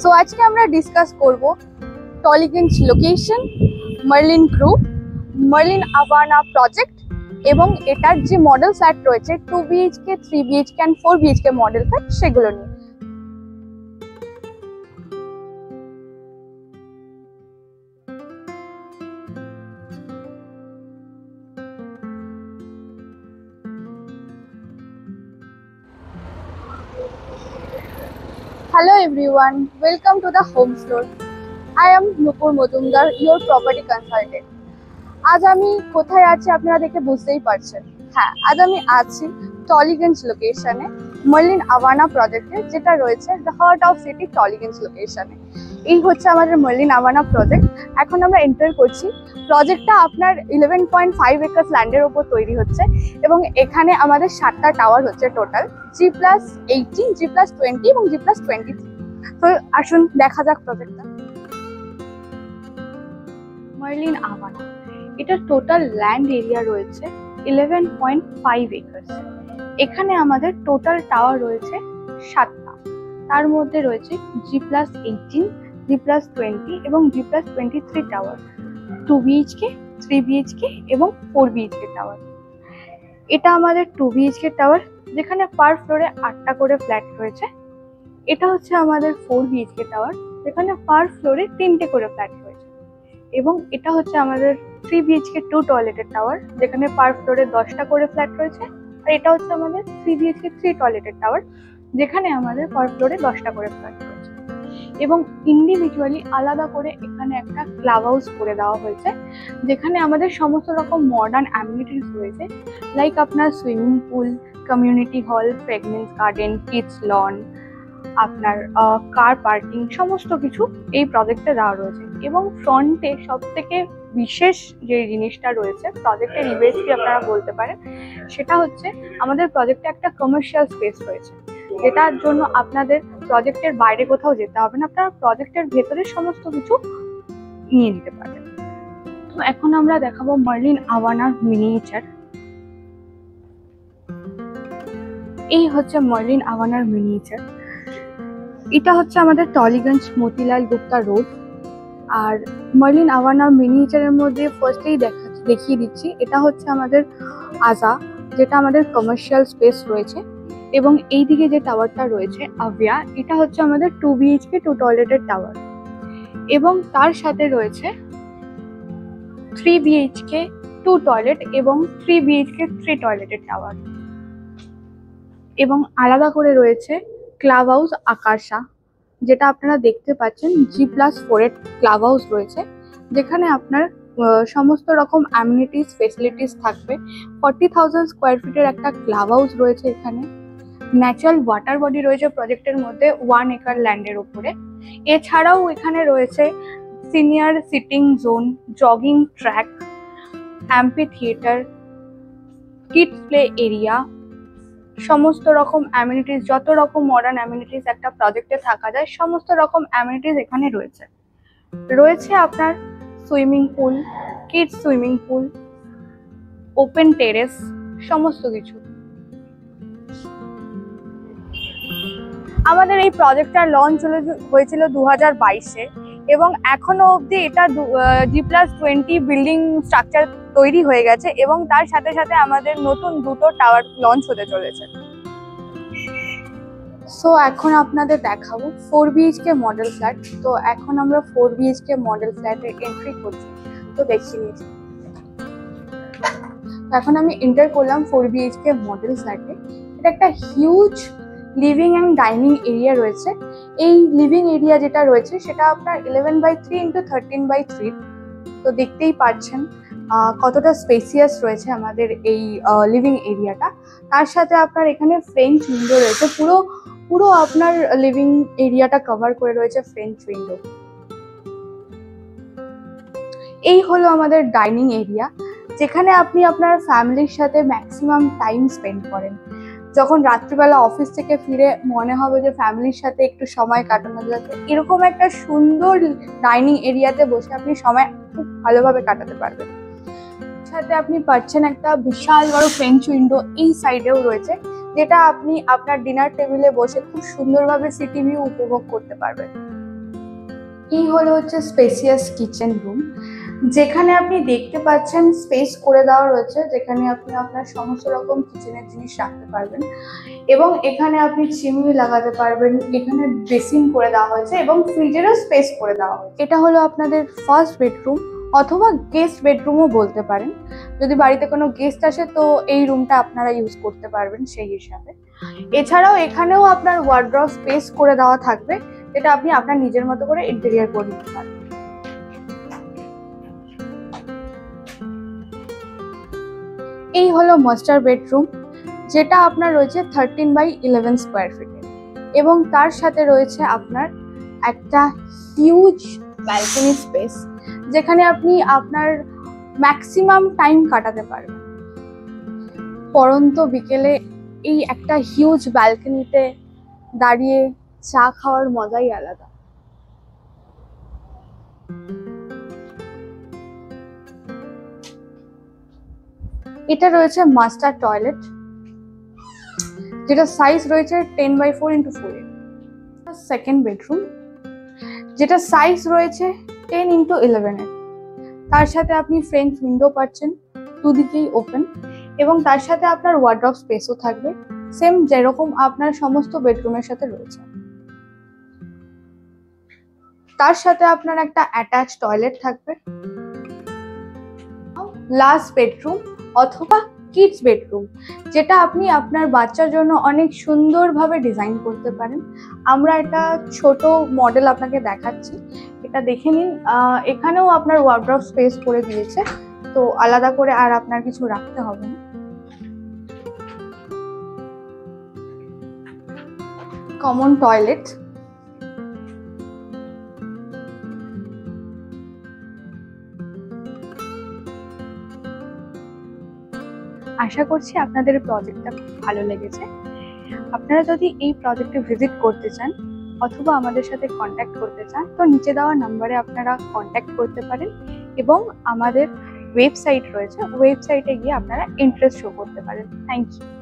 So আজকে আমরা discuss করব Tollygunge location, Merlin group, Merlin Avana project এবং এটার যে মডেল ফ্ল্যাট রয়েছে 2 BHK, 3 BHK and 4 BHK model flat সেগুলো নিয়ে। Hello everyone, welcome to the home store. I am Nupur Mojumdar, your property consultant. আজ আমি কোথায় আছি আপনারা দেখে বুঝতেই পারছেন। হ্যাঁ, আজ আমি আছি টলিগঞ্জ লোকেশনে, মার্লিন আভানা প্রজেক্টে, যেটা রয়েছে the heart of city Tollygunge লোকেশনে। এই হচ্ছে আমাদের মার্লিন আভানা প্রজেক্ট। এখন আমরা এন্টার করছি। প্রজেক্টটা আপনার 11.5 একর্স ল্যান্ডের ওপর তৈরি হচ্ছে এবং এখানে আমাদের 7টা টাওয়ার হচ্ছে টোটাল, G+18, G+20 এবং G+23। তো আসুন দেখা যাক প্রজেক্টটা। মার্লিন আভানা, এটা টোটাল ল্যান্ড এরিয়া রয়েছে 11.5 একর্স। এখানে আমাদের টোটাল টাওয়ার রয়েছে 7টা, তার মধ্যে রয়েছে G+18, G+20 এবং G+23 টাওয়ার, 2 BHK, 3 BHK এবং 4 BHK টাওয়ার। এটা আমাদের 2 BHK টাওয়ার, যেখানে পার ফ্লোরে 8টা করে ফ্ল্যাট রয়েছে। এটা হচ্ছে আমাদের 4 BHK টাওয়ার, যেখানে পার ফ্লোরে 3টে করে ফ্ল্যাট রয়েছে। এবং এটা হচ্ছে আমাদের 3 BHK 2 টয়লেটের টাওয়ার, যেখানে পার ফ্লোরে 10টা করে ফ্ল্যাট রয়েছে। আর এটা হচ্ছে আমাদের 3 BHK 3 টয়লেটের টাওয়ার, যেখানে আমাদের পার ফ্লোরে 10টা করে ফ্ল্যাট রয়েছে। এবং ইন্ডিভিজুয়ালি আলাদা করে এখানে একটা ক্লাব হাউস করে দেওয়া হয়েছে, যেখানে আমাদের সমস্ত রকম মডার্ন অ্যামিনিটিস রয়েছে, লাইক আপনার swimming pool, community hall, fragrance garden, kids lawn, আপনার কার পার্কিং, সমস্ত কিছু এই প্রজেক্টে দেওয়া রয়েছে। এবং ফ্রন্টে সব থেকে বিশেষ যে জিনিসটা রয়েছে প্রজেক্টের ইউএসপি আপনারা বলতে পারেন, সেটা হচ্ছে আমাদের প্রজেক্টে একটা কমার্শিয়াল স্পেস রয়েছে, যেটার জন্য আপনাদের প্রজেক্টের বাইরে কোথাও যেতে হবে না, আপনারা প্রজেক্টের ভেতরে সমস্ত কিছু নিয়ে নিতে পারেন। তো এখন আমরা দেখাবো মার্লিন আভানার মিনিয়েচার। এই হচ্ছে মার্লিন আভানার মিনিয়েচার। এটা হচ্ছে আমাদের টলিগঞ্জ মতিলাল গুপ্তা রোড। আর মার্লিন আভানার মিনিয়েচারের মধ্যে ফার্স্টেই দেখিয়ে দিচ্ছি, এটা হচ্ছে আমাদের আজা, যেটা আমাদের কমার্শিয়াল স্পেস রয়েছে। এবং এইদিকে যে টাওয়ারটা রয়েছে আভিয়া, এটা হচ্ছে আমাদের 2 BHK 2 টয়লেটের টাওয়ার। এবং তার সাথে রয়েছে 3 BHK 2 টয়লেট এবং 3 BHK 3 টয়লেটের টাওয়ার। এবং আলাদা করে রয়েছে ক্লাব হাউস আকাশা, যেটা আপনারা দেখতে পাচ্ছেন G+4 এর ক্লাব হাউস রয়েছে, যেখানে আপনার সমস্ত রকম অ্যামিনিটিস ফেসিলিটিস থাকবে। 40,000 স্কোয়ার ফিটের একটা ক্লাব হাউস রয়েছে এখানে। ন্যাচারাল ওয়াটার বডি রয়েছে প্রজেক্টের মধ্যে 1 একর ল্যান্ডের উপরে। এছাড়াও এখানে রয়েছে senior sitting zone, jogging track, amphitheatre, kids play area, সমস্ত রকম অ্যামিনিটিস, যত রকম মডার্ন অ্যামিনিটিস একটা প্রজেক্টে থাকা যায় সমস্ত রকম অ্যামিনিটিস এখানে রয়েছে। রয়েছে আপনার swimming pool, kids swimming pool, open terrace, সমস্ত কিছু। আমাদের এই প্রজেক্টটার লঞ্চ হয়েছিল 2022-এ এবং এখনো অবধি এটা G+20 বিল্ডিং স্ট্রাকচার তৈরি হয়ে গেছে এবং তার সাথে সাথে আমাদের নতুন 2টো টাওয়ার লঞ্চ হতে চলেছে। সো এখন আপনাদের দেখাবো 4 BHK মডেল ফ্ল্যাট। তো এখন আমরা 4 BHK মডেল ফ্ল্যাটে এন্ট্রি করছি, তো দেখিয়ে নিয়েছি। এখন আমি এন্টার করলাম 4 BHK মডেল ফ্ল্যাটে। এটা একটা huge living and dining area রয়েছে। এই লিভিং এরিয়া যেটা রয়েছে সেটা আপনার 11/3 × 13/3। তো দেখতেই পাচ্ছেন কতটা স্পেসিয়াস রয়েছে আমাদের এই লিভিং এরিয়াটা। তার সাথে আপনার এখানে ফ্রেঞ্চ উইন্ডো রয়েছে, পুরো আপনার লিভিং এরিয়াটা কভার করে রয়েছে ফ্রেঞ্চ উইন্ডো। এই হলো আমাদের ডাইনিং এরিয়া, যেখানে আপনি আপনার ফ্যামিলির সাথে ম্যাক্সিমাম টাইম স্পেন্ড করেন। যখন রাত্রিবেলা অফিস থেকে ফিরে মনে হবে যে ফ্যামিলির সাথে একটু সময় কাটানো যাচ্ছে, এরকম একটা সুন্দর ডাইনিং এরিয়াতে বসে আপনি সময় খুব ভালোভাবে কাটাতে পারবেন। সাথে আপনি পাচ্ছেন একটা বিশাল বড় ফ্রেঞ্চ উইন্ডো এই সাইডেও রয়েছে, যেটা আপনি আপনার ডিনার টেবিলে বসে খুব সুন্দরভাবে সিটি ভিউ উপভোগ করতে পারবেন। এই হলো হচ্ছে স্পেসিয়াস কিচেন রুম, যেখানে আপনি দেখতে পাচ্ছেন স্পেস করে দেওয়া রয়েছে, যেখানে আপনি আপনার সমস্ত রকম কিচেনের জিনিস রাখতে পারবেন এবং এখানে আপনি চিমনি লাগাতে পারবেন। এখানে ড্রেসিং করে দেওয়া হয়েছে এবং ফ্রিজেরও স্পেস করে দেওয়া হয়েছে। এটা হলো আপনাদের ফার্স্ট বেডরুম অথবা গেস্ট বেডরুমও বলতে পারেন। যদি বাড়িতে কোনো গেস্ট আসে তো এই রুমটা আপনারা ইউজ করতে পারবেন সেই হিসাবে। এছাড়াও এখানেও আপনার ওয়ার্ড্রব স্পেস করে দেওয়া থাকবে, যেটা আপনি আপনার নিজের মতো করে ইন্টেরিয়র করে নিতে পারবেন। এই হলো মাস্টার বেডরুম, যেটা আপনার রয়েছে 13/11 স্কোয়ার ফিটের এবং তার সাথে রয়েছে আপনার একটা হিউজ ব্যালকনি স্পেস, যেখানে আপনি আপনার ম্যাক্সিমাম টাইম কাটাতে পারবেন। পরন্ত বিকেলে এই একটা হিউজ ব্যালকনিতে দাঁড়িয়ে চা খাওয়ার মজাই আলাদা। এটা রয়েছে মাস্টার টয়লেট, যেটা সাইজ রয়েছে 10/4x4 এর। সেকেন্ড বেডরুম, যেটা সাইজ রয়েছে 10x11 এর। তার সাথে আপনি ফ্রেঞ্চ উইন্ডো পাচ্ছেন, দুদিকেই ওপেন, এবং তার সাথে আপনার ওয়ার্ড্রব স্পেসও থাকবে, সেম যেরকম আপনার সমস্ত বেডরুমের সাথে রয়েছে। তার সাথে আপনার একটা অ্যাটাচ টয়লেট থাকবে। লাস্ট বেডরুম অথবা কিডস বেডরুম, যেটা আপনি আপনার বাচ্চার জন্য অনেক সুন্দরভাবে ডিজাইন করতে পারেন। আমরা একটা ছোট মডেল আপনাকে দেখাচ্ছি, এটা দেখে নিন। এখানেও আপনার ওয়ার্ড্রব স্পেস করে দিয়েছে, তো আলাদা করে আর আপনার কিছু রাখতে হবে না। কমন টয়লেট, আশা করছি আপনাদের প্রজেক্টটা খুব ভালো লেগেছে। আপনারা যদি এই প্রজেক্টে ভিজিট করতে চান অথবা আমাদের সাথে কন্ট্যাক্ট করতে চান তো নিচে দেওয়া নাম্বারে আপনারা কন্ট্যাক্ট করতে পারেন এবং আমাদের ওয়েবসাইট রয়েছে, ওয়েবসাইটে গিয়ে আপনারা ইন্টারেস্ট শো করতে পারেন। Thank you.